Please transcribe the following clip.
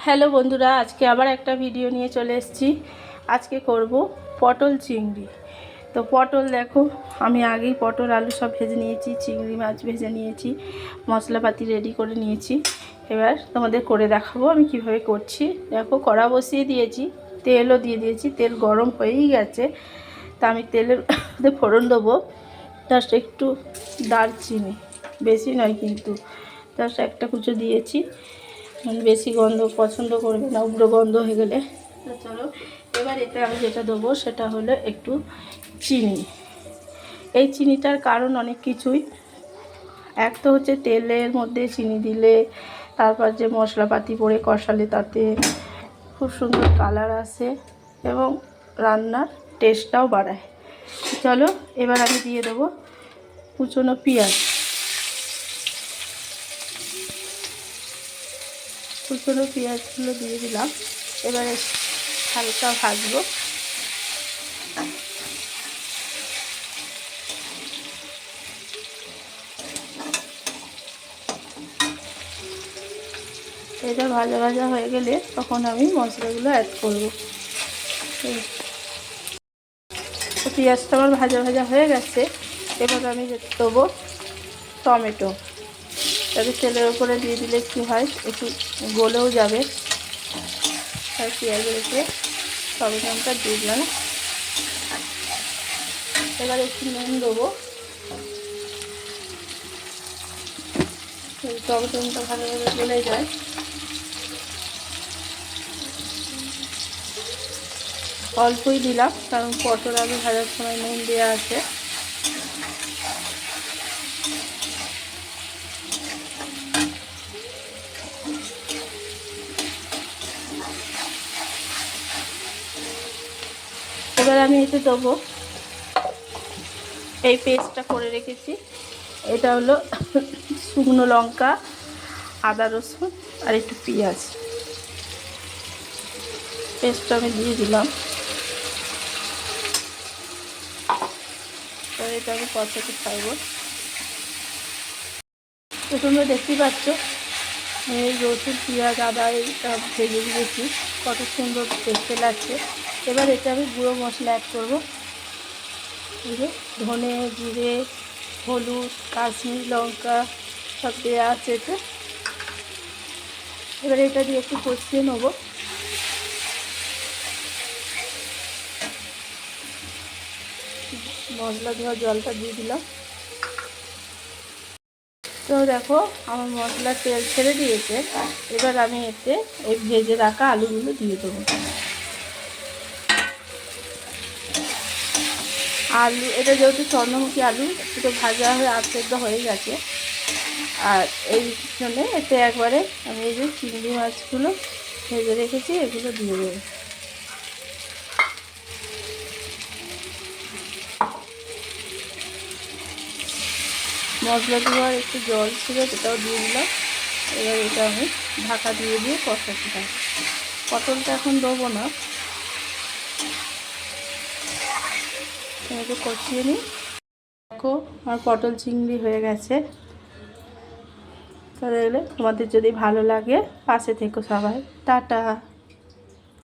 Hello বন্ধুরা, আজকে আবার একটা ভিডিও নিয়ে চলে এসেছি। আজকে করব পটল চিংড়ি। তো পটল দেখো, আমি আগেই পটল আলু সব ভেজে নিয়েছি, চিংড়ি মাছ ভেজে নিয়েছি, মশলাপাতি রেডি করে নিয়েছি। এবার তোমাদের করে দেখাবো আমি কিভাবে করছি। দেখো, কড়া বসিয়ে দিয়েছি, তেলও দিয়ে দিয়েছি, তেল গরম হয়েই গেছে। তা আমি তেলের ফোড়ন দেবো। জাস্ট একটু দারচিনি, বেশি নয় কিন্তু, জাস্ট একটা কুচো দিয়েছি। বেশি গন্ধ পছন্দ করবে না, উগ্র গন্ধ হয়ে গেলে। তো চলো, এবার এতে আমি যেটা দেবো সেটা হলো একটু চিনি। এই চিনিটার কারণ অনেক কিছুই। এক তো হচ্ছে তেলের মধ্যে চিনি দিলে, তারপর যে মশলাপাতি পরে কষালে তাতে খুব সুন্দর কালার আসে এবং রান্নার টেস্টটাও বাড়ায়। চলো, এবার আমি দিয়ে দেবো কুচনো পেঁয়াজ। কুচনো পেঁয়াজগুলো দিয়ে দিলাম। এবারে হালকা ভাজবো। এটা ভাজা ভাজা হয়ে গেলে তখন আমি মশলাগুলো অ্যাড করবো। তো পেঁয়াজটা আমার ভাজা ভাজা হয়ে গেছে। এবার আমি দেবো টমেটো। তবে তেলের উপরে দিয়ে দিলে কী হয়, একটু গলেও যাবে, তাই পেঁয়াজের উপরে টমেটোটা দিয়ে দিলাম। এবার একটু নুন দেবো। টমেটোটা ভালোভাবে গলে যায়। অল্পই দিলাম, কারণ পটল আলু ভাজার সময় নুন দেওয়া আছে। এবার আমি এতে দেবো এই পেস্টটা করে রেখেছি। এটা হলো শুকনো লঙ্কা, আদা রসুন আর একটু পেঁয়াজ। পেস্টটা আমি দিয়ে দিলাম। তো এটা আমি কষাতে খাইব। তো তোমরা দেখতেই পাচ্ছ এই রসুন পেঁয়াজ আদা এইটা ভেজে দিয়েছি, কত সুন্দর দেখতে লাগছে। এবার এটা আমি গুঁড়ো মশলা অ্যাড করবো। ধনে, জিরে, হলুদ, কাশ্মীরি লঙ্কা সব দেওয়া আছে এতে। এবার এটা দিয়ে একটু কষিয়ে নেবো। মশলা ধোয়া জলটা দিয়ে দিলাম। তো দেখো, আমার মশলা তেল ছেড়ে দিয়েছে। এবার আমি এতে এই ভেজে রাখা আলুগুলো দিয়ে দেবো। আলু, এটা যেহেতু চন্দ্রমুখী আলু, একটু ভাজা হয়ে আধসেদ্ধ হয়ে গেছে। আর এই জন্যে এতে একবারে আমি এই যে চিংড়ি মাছগুলো ভেজে রেখেছি এগুলো দিয়ে দেবো। মশলা দেওয়ার একটু জল ছিল, সেটাও দিয়ে দিলাম। এবার এটা আমি ঢাকা দিয়ে দিয়ে কষাতে থাকি। পটলটা এখন দেবো না, একটু কষিয়ে নিই। দেখো, আমার পটল চিংড়ি হয়ে গেছে। তাহলে তোমাদের যদি ভালো লাগে পাশে থেকো সবাই। টাটা।